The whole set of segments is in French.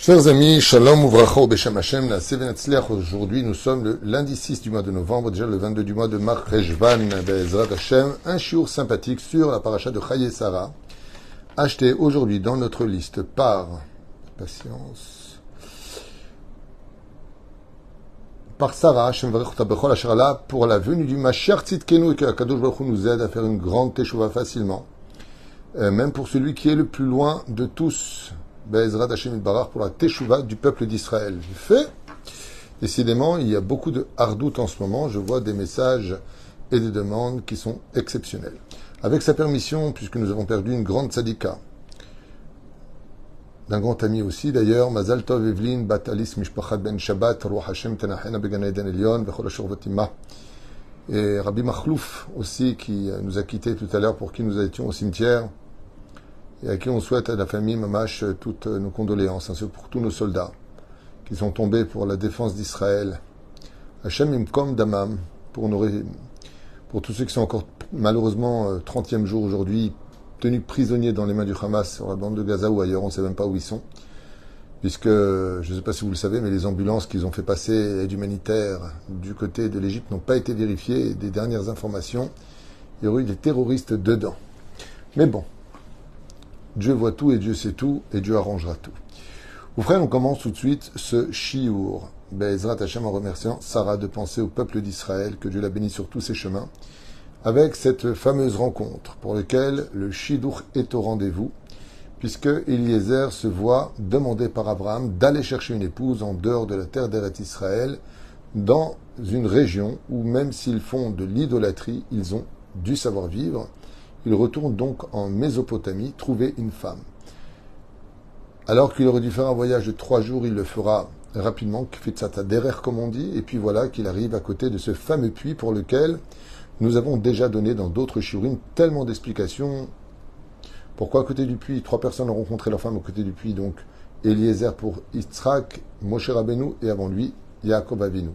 Chers amis, Shalom Uvracha Beshem Hashem, la Sevenatzliach. Aujourd'hui, nous sommes le lundi 6 du mois de novembre, déjà le 22 du mois de Mar Rejvan, Be'ezrat Hashem, un shiur sympathique sur la paracha de Chaye Sarah, acheté aujourd'hui dans notre liste par Sarah, Hashem Varech Ota Bechol Asher Ala, pour la venue du Mashiach Tzidkenu, et que Kadosh Baruch Hu nous aide à faire une grande teshuva facilement, même pour celui qui est le plus loin de tous. Be'ezrat Hashem Yitbarach, pour la teshuva du peuple d'Israël. Fait. Décidément, il y a beaucoup de hardout en ce moment. Je vois des messages et des demandes qui sont exceptionnelles. Avec sa permission, puisque nous avons perdu une grande tzadika, d'un grand ami aussi d'ailleurs, Mazal Tov Evelyn Bat Alice Mishpachat Ben Shabbat, Ruach Hashem Tenachena Began Eden Elyon, Vechol Ashur Vatima. Et Rabbi Makhlouf aussi, qui nous a quittés tout à l'heure, pour qui nous étions au cimetière, et à qui on souhaite à la famille Mamash toutes nos condoléances, ainsi que pour tous nos soldats qui sont tombés pour la défense d'Israël. Hashem Imkom Damam, pour tous ceux qui sont encore malheureusement 30e jour aujourd'hui, tenus prisonniers dans les mains du Hamas sur la bande de Gaza ou ailleurs, on ne sait même pas où ils sont, puisque, je ne sais pas si vous le savez, mais les ambulances qu'ils ont fait passer, aide humanitaire, du côté de l'Égypte, n'ont pas été vérifiées, et des dernières informations, il y aurait eu des terroristes dedans. Mais bon, Dieu voit tout et Dieu sait tout et Dieu arrangera tout. Vous frères, on commence tout de suite ce shiur. Be'ezrat Hashem, en remerciant Sarah de penser au peuple d'Israël, que Dieu la bénisse sur tous ses chemins, avec cette fameuse rencontre pour laquelle le Shidduch est au rendez-vous, puisque Eliezer se voit demander par Abraham d'aller chercher une épouse en dehors de la terre d'Eretz Israël, dans une région où même s'ils font de l'idolâtrie, ils ont du savoir-vivre. Il retourne donc en Mésopotamie trouver une femme. Alors qu'il aurait dû faire un voyage de 3 jours, il le fera rapidement, kfitzat haderer comme on dit, et puis voilà qu'il arrive à côté de ce fameux puits pour lequel nous avons déjà donné dans d'autres shiurim tellement d'explications. Pourquoi à côté du puits? 3 personnes ont rencontré leur femme à côté du puits, donc Eliezer pour Yitzhak, Moshe Rabbeinu et avant lui, Yaakov Avinu.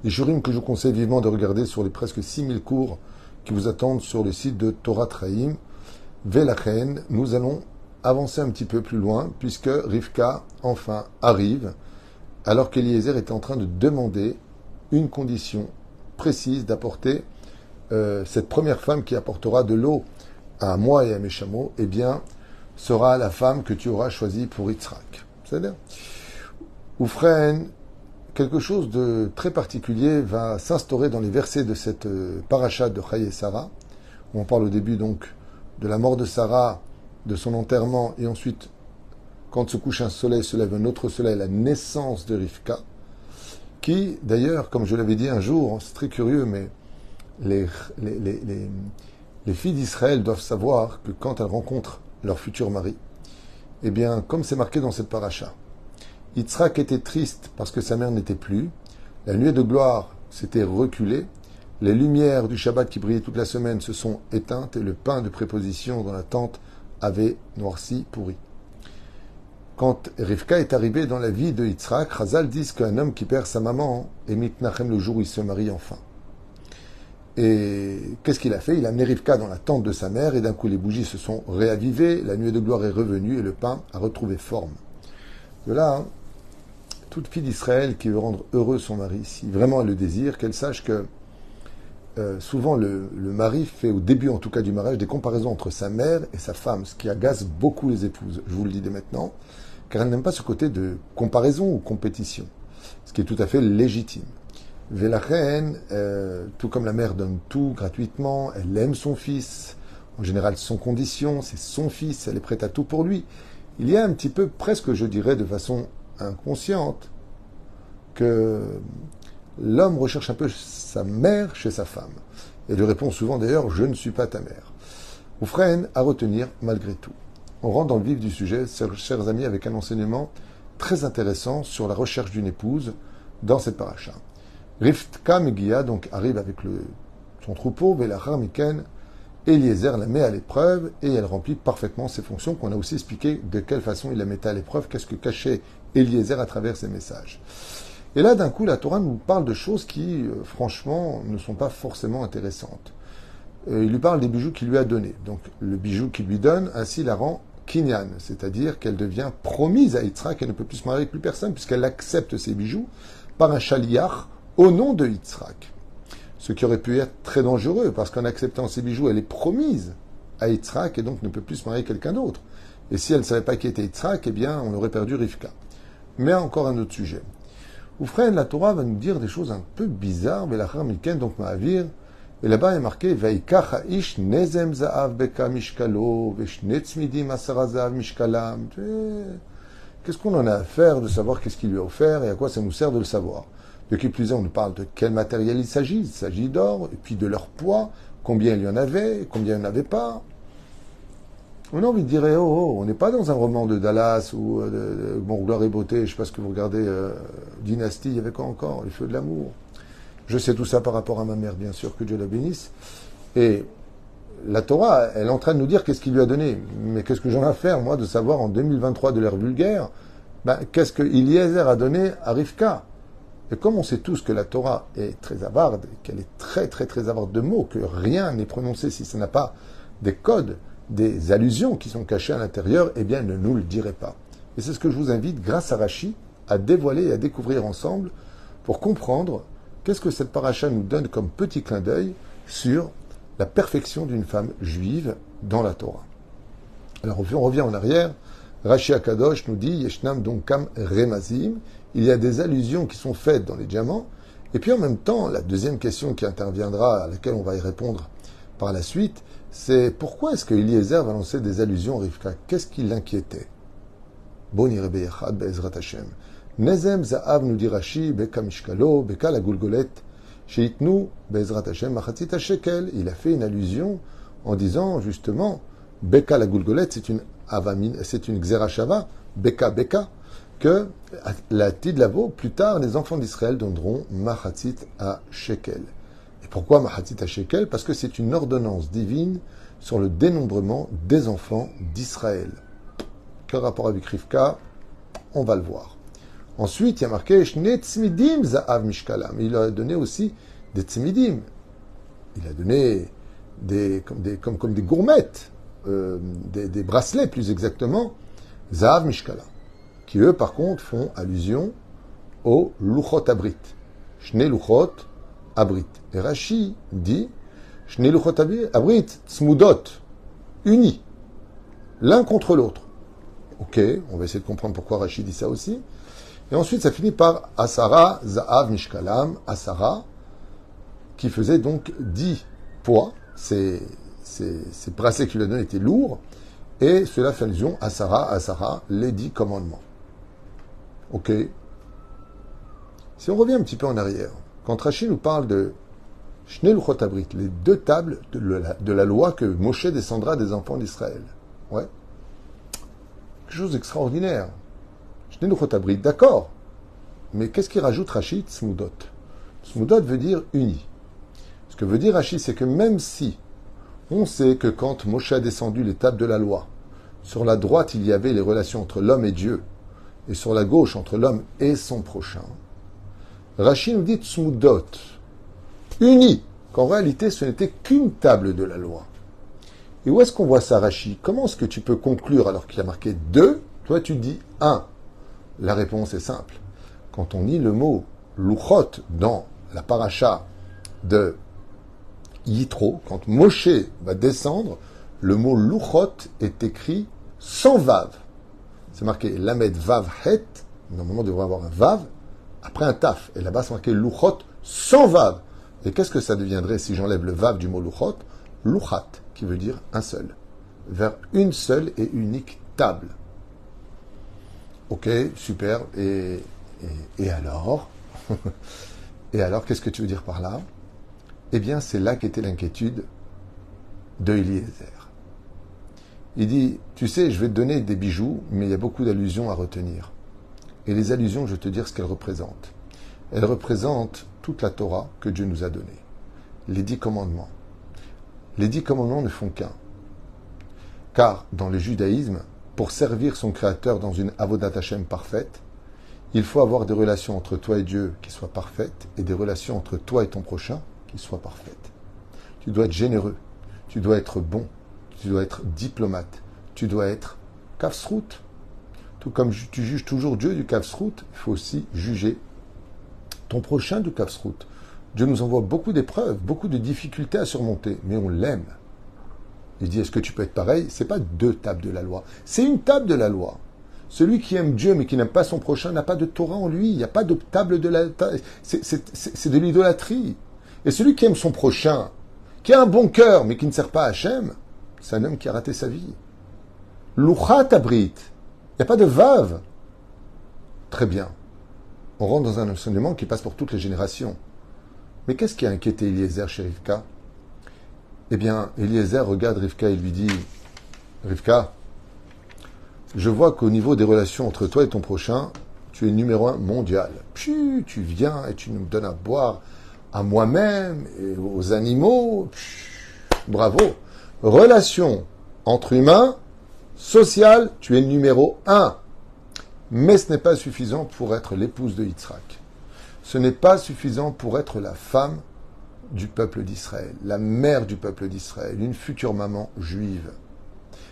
Les shiurim que je vous conseille vivement de regarder sur les presque 6000 cours qui vous attendent sur le site de Torah Traim, Velachen. Nous allons avancer un petit peu plus loin, puisque Rivka, enfin, arrive, alors qu'Eliezer était en train de demander une condition précise d'apporter cette première femme qui apportera de l'eau à moi et à mes chameaux, eh bien, sera la femme que tu auras choisie pour Yitzhak. C'est-à-dire, Oufren, quelque chose de très particulier va s'instaurer dans les versets de cette paracha de Chaye Sarah, où on parle au début donc de la mort de Sarah, de son enterrement, et ensuite, quand se couche un soleil, se lève un autre soleil, la naissance de Rivka, qui, d'ailleurs, comme je l'avais dit un jour, c'est très curieux, mais les filles d'Israël doivent savoir que quand elles rencontrent leur futur mari, eh bien, comme c'est marqué dans cette paracha, Yitzhak était triste parce que sa mère n'était plus, la nuée de gloire s'était reculée, les lumières du Shabbat qui brillaient toute la semaine se sont éteintes et le pain de préposition dans la tente avait noirci, pourri. Quand Rivka est arrivée dans la vie de Yitzhak, Chazal disent qu'un homme qui perd sa maman est mitnachem le jour où il se marie enfin. Et qu'est-ce qu'il a fait? Il a amené Rivka dans la tente de sa mère et d'un coup les bougies se sont réavivées, la nuée de gloire est revenue et le pain a retrouvé forme. De là, toute fille d'Israël qui veut rendre heureux son mari, si vraiment elle le désire, qu'elle sache que souvent le mari fait, au début en tout cas du mariage, des comparaisons entre sa mère et sa femme, ce qui agace beaucoup les épouses, je vous le dis dès maintenant, car elles n'aiment pas ce côté de comparaison ou compétition, ce qui est tout à fait légitime. Velachen, tout comme la mère donne tout gratuitement, elle aime son fils, en général sans condition, c'est son fils, elle est prête à tout pour lui. Il y a un petit peu, presque je dirais de façon inconsciente, que l'homme recherche un peu sa mère chez sa femme. Et lui répond souvent d'ailleurs, je ne suis pas ta mère. Oufren à retenir malgré tout. On rentre dans le vif du sujet, chers amis, avec un enseignement très intéressant sur la recherche d'une épouse dans cette paracha. Rivka Megia donc arrive avec son troupeau, Velachar Miken, Eliezer la met à l'épreuve et elle remplit parfaitement ses fonctions qu'on a aussi expliqué de quelle façon il la mettait à l'épreuve, qu'est-ce que cachait Eliezer à travers ses messages. Et là, d'un coup, la Torah nous parle de choses qui, franchement, ne sont pas forcément intéressantes. Il lui parle des bijoux qu'il lui a donnés. Donc, le bijou qu'il lui donne, ainsi la rend kinyan, c'est-à-dire qu'elle devient promise à Yitzhak, elle ne peut plus se marier avec plus personne, puisqu'elle accepte ses bijoux par un shaliach au nom de Yitzhak. Ce qui aurait pu être très dangereux, parce qu'en acceptant ses bijoux, elle est promise à Yitzhak, et donc ne peut plus se marier avec quelqu'un d'autre. Et si elle ne savait pas qui était Yitzhak, eh bien, on aurait perdu Rivka. Mais encore un autre sujet. Oufren, la Torah va nous dire des choses un peu bizarres, Belachar Miken, donc Ma'avir, et là-bas il est marqué Vaikach ha'ish nezem za'av beka mishkalo, veshne tzmidim asara za'av mishkalam. Qu'est-ce qu'on en a à faire de savoir qu'est-ce qu'il lui a offert et à quoi ça nous sert de le savoir? De qui plus est, on nous parle de quel matériel il s'agit d'or, et puis de leur poids, combien il y en avait, combien il n'y en avait pas. On a envie de dire, on n'est pas dans un roman de Dallas ou de Bon, Gloire et Beauté, je ne sais pas ce que vous regardez, Dynastie, il y avait quoi encore? Les Feux de l'amour. Je sais tout ça par rapport à ma mère, bien sûr, que Dieu la bénisse. Et la Torah, elle est en train de nous dire qu'est-ce qu'il lui a donné. Mais qu'est-ce que j'en ai à faire, moi, de savoir en 2023 de l'ère vulgaire, qu'est-ce que Eliezer a donné à Rivka? Et comme on sait tous que la Torah est très avarde, qu'elle est très, très, très avarde de mots, que rien n'est prononcé si ça n'a pas des codes, des allusions qui sont cachées à l'intérieur, eh bien, ne nous le direz pas. Et c'est ce que je vous invite, grâce à Rashi, à dévoiler et à découvrir ensemble pour comprendre qu'est-ce que cette paracha nous donne comme petit clin d'œil sur la perfection d'une femme juive dans la Torah. Alors, on revient en arrière. Rashi Akadosh nous dit, Yeshnam donkam remazim, il y a des allusions qui sont faites dans les diamants, et puis en même temps, la deuxième question qui interviendra, à laquelle on va y répondre par la suite, c'est pourquoi est-ce que Eliezer va lancer des allusions à Rivka? Qu'est-ce qui l'inquiétait? Boni Rebbe Yechad Be'ezrat Hashem. Nezem Za'av nous dit Rashi, Beka Mishkalo, Beka la Gulgolet, Sheitnu Be'ezrat Hashem, Machatzit HaShekel. Il a fait une allusion en disant justement, Beka la Gulgolet, c'est une Xerashava, Beka Beka, que la Tidlavo, plus tard, les enfants d'Israël donneront Machatzit HaShekel. Et pourquoi Machatzit HaShekel? Parce que c'est une ordonnance divine sur le dénombrement des enfants d'Israël. Quel rapport avec Rivka? On va le voir. Ensuite, il y a marqué Shne tzmidim za'av mishkalam. Il a donné aussi des tzmidim. Il a donné comme des gourmettes, des bracelets plus exactement, za'av mishkalam, qui eux par contre font allusion au luchot abrit. Shne luchot abrit. Et Rashi dit Shne luchot abrit tzmudot, unis, l'un contre l'autre. Ok, on va essayer de comprendre pourquoi Rashi dit ça aussi. Et ensuite, ça finit par Asara, Za'av, Mishkalam, Asara, qui faisait donc 10 poids. Ces bracelets qu'il a donnés étaient lourds. Et cela fait allusion à Asara, les 10 commandements. Ok. Si on revient un petit peu en arrière, quand Rashi nous parle de Shnei Luchot Abrit, les 2 tables de la loi que Moshe descendra des enfants d'Israël. Ouais. Quelque chose d'extraordinaire. Shnei Luchot Abrit, d'accord. Mais qu'est-ce qu'il rajoute Rashi? Tzmudot. Tzmudot veut dire uni. Ce que veut dire Rashi, c'est que même si on sait que quand Moshe a descendu les tables de la loi, sur la droite il y avait les relations entre l'homme et Dieu, et sur la gauche entre l'homme et son prochain, Rashi nous dit Tzmudot, uni, qu'en réalité ce n'était qu'une table de la loi. Et où est-ce qu'on voit ça, Rashi? Comment est-ce que tu peux conclure alors qu'il y a marqué 2, toi tu dis 1? La réponse est simple. Quand on lit le mot Luchot dans la paracha de Yitro, quand Moshe va descendre, le mot Luchot est écrit sans Vav. C'est marqué Lamed Vav Het, normalement il devrait avoir un Vav, après un Taf. Et là-bas c'est marqué Luchot sans Vav. Et qu'est-ce que ça deviendrait si j'enlève le Vav du mot Luchot? Luchat, qui veut dire un seul. Vers une seule et unique table. Ok, super. Et alors Et alors, qu'est-ce que tu veux dire par là? Eh bien, c'est là qu'était l'inquiétude de Eliezer. Il dit, tu sais, je vais te donner des bijoux, mais il y a beaucoup d'allusions à retenir. Et les allusions, je vais te dire ce qu'elles représentent. Elles représentent toute la Torah que Dieu nous a donnée. Les 10 commandements. Les 10 commandements ne font qu'un. Car, dans le judaïsme, pour servir son Créateur dans une avodat Hashem parfaite, il faut avoir des relations entre toi et Dieu qui soient parfaites et des relations entre toi et ton prochain qui soient parfaites. Tu dois être généreux, tu dois être bon, tu dois être diplomate, tu dois être Kafsrout. Tout comme tu juges toujours Dieu du Kafsrout, il faut aussi juger ton prochain du Kafsrout. Dieu nous envoie beaucoup d'épreuves, beaucoup de difficultés à surmonter, mais on l'aime. Il dit, est-ce que tu peux être pareil? C'est pas deux tables de la loi, c'est une table de la loi. Celui qui aime Dieu mais qui n'aime pas son prochain n'a pas de Torah en lui. Il n'y a pas de table de la... C'est de l'idolâtrie. Et celui qui aime son prochain, qui a un bon cœur mais qui ne sert pas à Hachem, c'est un homme qui a raté sa vie. Louchat abrit. Il n'y a pas de vave. Très bien. On rentre dans un enseignement qui passe pour toutes les générations. Mais qu'est-ce qui a inquiété Eliezer chez Rivka? Eh bien, Eliezer regarde Rivka et lui dit, Rivka, je vois qu'au niveau des relations entre toi et ton prochain, tu es numéro 1 mondial. Puis tu viens et tu nous donnes à boire à moi-même et aux animaux. Bravo. Relation entre humains, sociale, tu es numéro 1. Mais ce n'est pas suffisant pour être l'épouse de Yitzhak. Ce n'est pas suffisant pour être la femme du peuple d'Israël, la mère du peuple d'Israël, une future maman juive.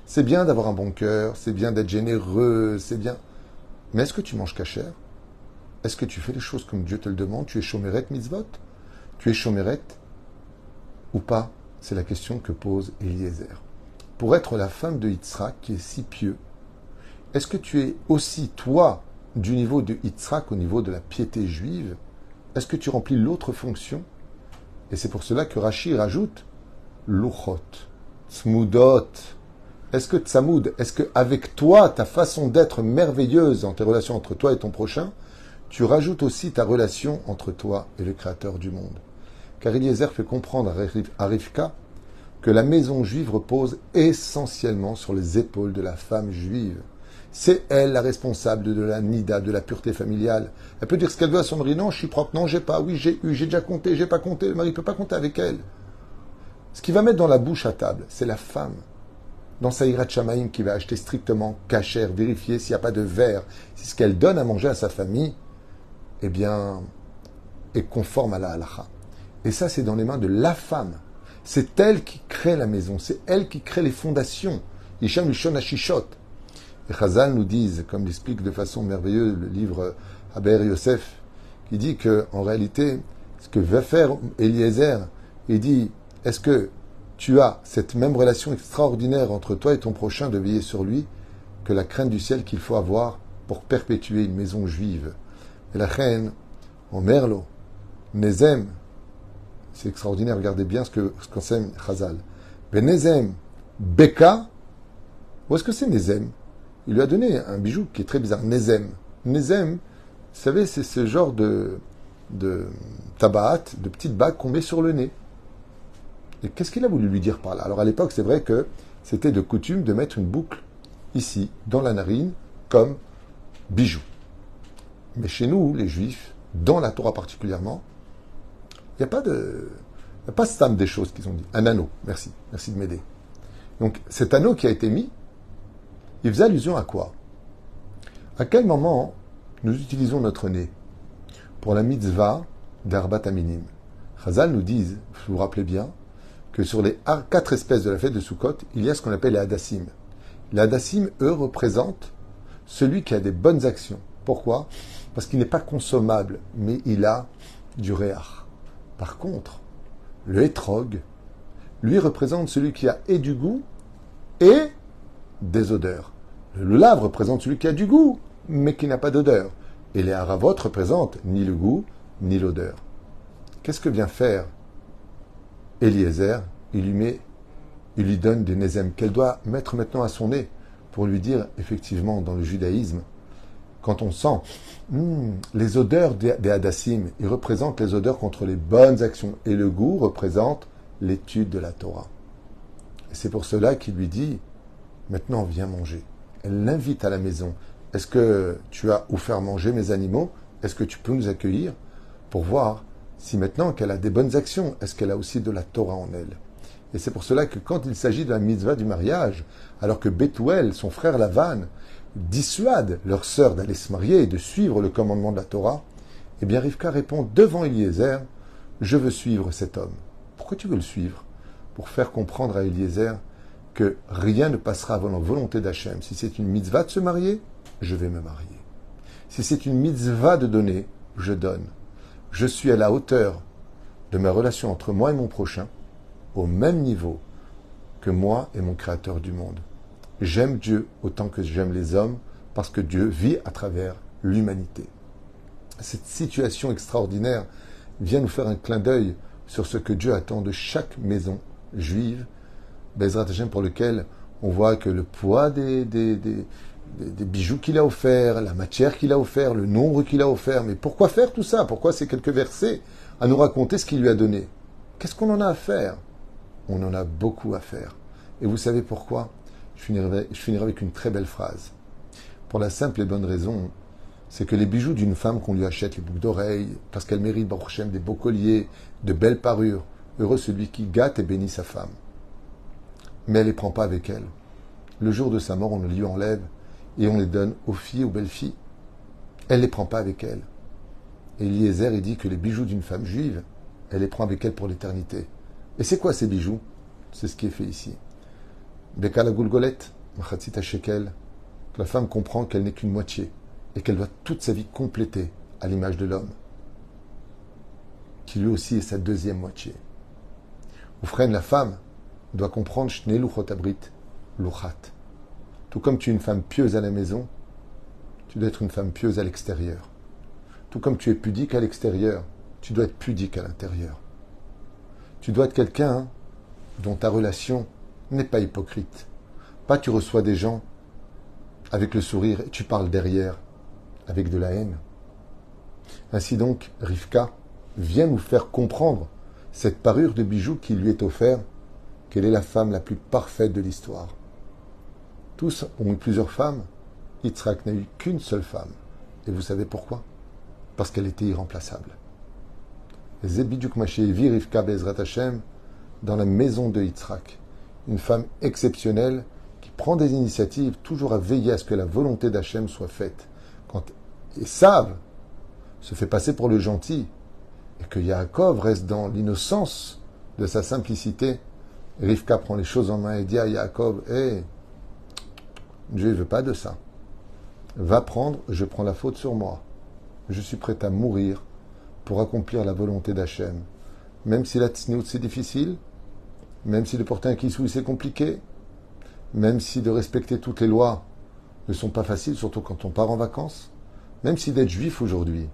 C'est bien d'avoir un bon cœur, c'est bien d'être généreux, c'est bien. Mais est-ce que tu manges kasher? Est-ce que tu fais les choses comme Dieu te le demande? Tu es shomeret mitzvot? Tu es shomeret ou pas? C'est la question que pose Eliezer. Pour être la femme de Yitzhak, qui est si pieux, est-ce que tu es aussi, toi, du niveau de Yitzhak, au niveau de la piété juive? Est-ce que tu remplis l'autre fonction? Et c'est pour cela que Rashi rajoute Luchot, Tzmudot. Est-ce que Tzamoud, est-ce que avec toi, ta façon d'être merveilleuse dans tes relations entre toi et ton prochain, tu rajoutes aussi ta relation entre toi et le Créateur du monde? Car Eliezer fait comprendre à Rivka que la maison juive repose essentiellement sur les épaules de la femme juive. C'est elle la responsable de la nida, de la pureté familiale. Elle peut dire ce qu'elle veut à son mari. Non, je suis propre. Non, j'ai pas. Oui, j'ai eu. J'ai déjà compté. J'ai pas compté. Le mari ne peut pas compter avec elle. Ce qui va mettre dans la bouche à table, c'est la femme. Dans sa Hirat Shamaïm, qui va acheter strictement kasher, vérifier s'il n'y a pas de verre, si ce qu'elle donne à manger à sa famille, eh bien, est conforme à la halacha. Et ça, c'est dans les mains de la femme. C'est elle qui crée la maison. C'est elle qui crée les fondations. Isham Lishon Hashishot. Et Chazal nous disent, comme l'explique de façon merveilleuse le livre Haber Yosef, qui dit que en réalité, ce que va faire Eliezer, il dit, est-ce que tu as cette même relation extraordinaire entre toi et ton prochain de veiller sur lui que la crainte du ciel qu'il faut avoir pour perpétuer une maison juive? Et la reine, en merlo, Nezem, c'est extraordinaire, regardez bien ce qu'enseigne Chazal. Nezem, Beka, où est-ce que c'est Nezem? Il lui a donné un bijou qui est très bizarre, Nezem. Nezem, vous savez, c'est ce genre de tabaat, de petites bagues qu'on met sur le nez. Et qu'est-ce qu'il a voulu lui dire par là? Alors à l'époque, c'est vrai que c'était de coutume de mettre une boucle ici, dans la narine, comme bijou. Mais chez nous, les Juifs, dans la Torah particulièrement, il n'y a pas stam des choses qu'ils ont dit. Un anneau, merci de m'aider. Donc cet anneau qui a été mis, il faisait allusion à quoi? À quel moment nous utilisons notre nez pour la mitzvah d'Arbat Aminim? Chazal nous disent, vous vous rappelez bien, que sur les 4 espèces de la fête de Sukkot, il y a ce qu'on appelle les Hadassim. Les Hadassim, eux, représentent celui qui a des bonnes actions. Pourquoi? Parce qu'il n'est pas consommable, mais il a du réach. Par contre, le Hétrog, lui, représente celui qui a et du goût et des odeurs. Le lulav représente celui qui a du goût, mais qui n'a pas d'odeur. Et les haravot représentent ni le goût, ni l'odeur. Qu'est-ce que vient faire Eliezer? Il lui donne des nezem qu'elle doit mettre maintenant à son nez pour lui dire, effectivement, dans le judaïsme, quand on sent les odeurs des hadassim, ils représentent les odeurs contre les bonnes actions. Et le goût représente l'étude de la Torah. Et c'est pour cela qu'il lui dit, maintenant viens manger. Elle l'invite à la maison. Est-ce que tu as où faire manger mes animaux? Est-ce que tu peux nous accueillir? Pour voir si maintenant qu'elle a des bonnes actions, est-ce qu'elle a aussi de la Torah en elle? Et c'est pour cela que quand il s'agit de la mitzvah du mariage, alors que Bethuel, son frère Lavan, dissuade leur sœur d'aller se marier et de suivre le commandement de la Torah, eh bien Rivka répond devant Eliezer, je veux suivre cet homme. Pourquoi tu veux le suivre? Pour faire comprendre à Eliezer que rien ne passera avant la volonté d'Hachem. Si c'est une mitzvah de se marier, je vais me marier. Si c'est une mitzvah de donner, je donne. Je suis à la hauteur de ma relation entre moi et mon prochain, au même niveau que moi et mon Créateur du monde. J'aime Dieu autant que j'aime les hommes, parce que Dieu vit à travers l'humanité. Cette situation extraordinaire vient nous faire un clin d'œil sur ce que Dieu attend de chaque maison juive, Bezrat Hashem, pour lequel on voit que le poids des bijoux qu'il a offerts, la matière qu'il a offert, le nombre qu'il a offert. Mais pourquoi faire tout ça? Pourquoi ces quelques versets à nous raconter ce qu'il lui a donné? Qu'est-ce qu'on en a à faire? On en a beaucoup à faire. Et vous savez pourquoi? Je finirai avec une très belle phrase. Pour la simple et bonne raison, c'est que les bijoux d'une femme qu'on lui achète, les boucles d'oreilles, parce qu'elle mérite, Baruch Hashem, des beaux colliers, de belles parures, heureux celui qui gâte et bénit sa femme. Mais elle ne les prend pas avec elle. Le jour de sa mort, on lui enlève et on les donne aux filles, aux belles filles. Elle ne les prend pas avec elle. Et Eliezer, il dit que les bijoux d'une femme juive, elle les prend avec elle pour l'éternité. Et c'est quoi ces bijoux? C'est ce qui est fait ici. Beka la goulgolette, machatzit shekel, que la femme comprend qu'elle n'est qu'une moitié et qu'elle doit toute sa vie compléter à l'image de l'homme, qui lui aussi est sa deuxième moitié. Ou frère, la femme doit comprendre Shnei luchot abrit luchat. Tout comme tu es une femme pieuse à la maison, tu dois être une femme pieuse à l'extérieur. Tout comme tu es pudique à l'extérieur, tu dois être pudique à l'intérieur. Tu dois être quelqu'un dont ta relation n'est pas hypocrite. Pas tu reçois des gens avec le sourire et tu parles derrière avec de la haine. Ainsi donc, Rivka vient nous faire comprendre cette parure de bijoux qui lui est offerte, qu'elle est la femme la plus parfaite de l'histoire. Tous ont eu plusieurs femmes. Yitzhak n'a eu qu'une seule femme. Et vous savez pourquoi? Parce qu'elle était irremplaçable. Zebidjuk Mashévi Rivka Bezrat Hashem dans la maison de Yitzhak. Une femme exceptionnelle qui prend des initiatives toujours à veiller à ce que la volonté d'Hachem soit faite. Quand Esav se fait passer pour le gentil et que Yaakov reste dans l'innocence de sa simplicité, Rivka prend les choses en main et dit à Yaakov, Dieu ne veut pas de ça. Va prendre, je prends la faute sur moi. Je suis prêt à mourir pour accomplir la volonté d'Hachem. Même si la tsniout c'est difficile, même si de porter un kissoui c'est compliqué, même si de respecter toutes les lois ne sont pas faciles, surtout quand on part en vacances, même si d'être juif aujourd'hui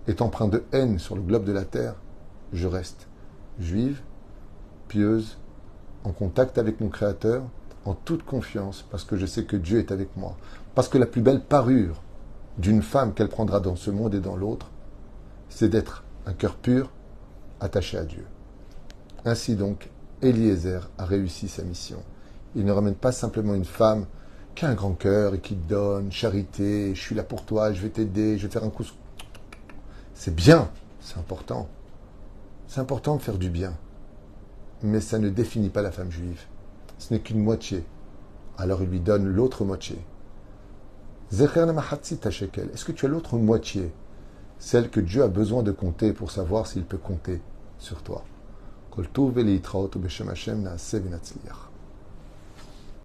est empreint de haine sur le globe de la terre, je reste juive, pieuse, en contact avec mon Créateur, en toute confiance, parce que je sais que Dieu est avec moi. Parce que la plus belle parure d'une femme qu'elle prendra dans ce monde et dans l'autre, c'est d'être un cœur pur, attaché à Dieu. Ainsi donc, Eliezer a réussi sa mission. Il ne ramène pas simplement une femme qui a un grand cœur et qui donne, charité, je suis là pour toi, je vais t'aider, je vais faire un coup. C'est bien, c'est important. C'est important de faire du bien. Mais ça ne définit pas la femme juive. Ce n'est qu'une moitié. Alors il lui donne l'autre moitié. Zecher machatzit shekel. Est-ce que tu as l'autre moitié? Celle que Dieu a besoin de compter pour savoir s'il peut compter sur toi. Kol tov v'leitraot u'b'shem Hashem na'aseh v'natzliach.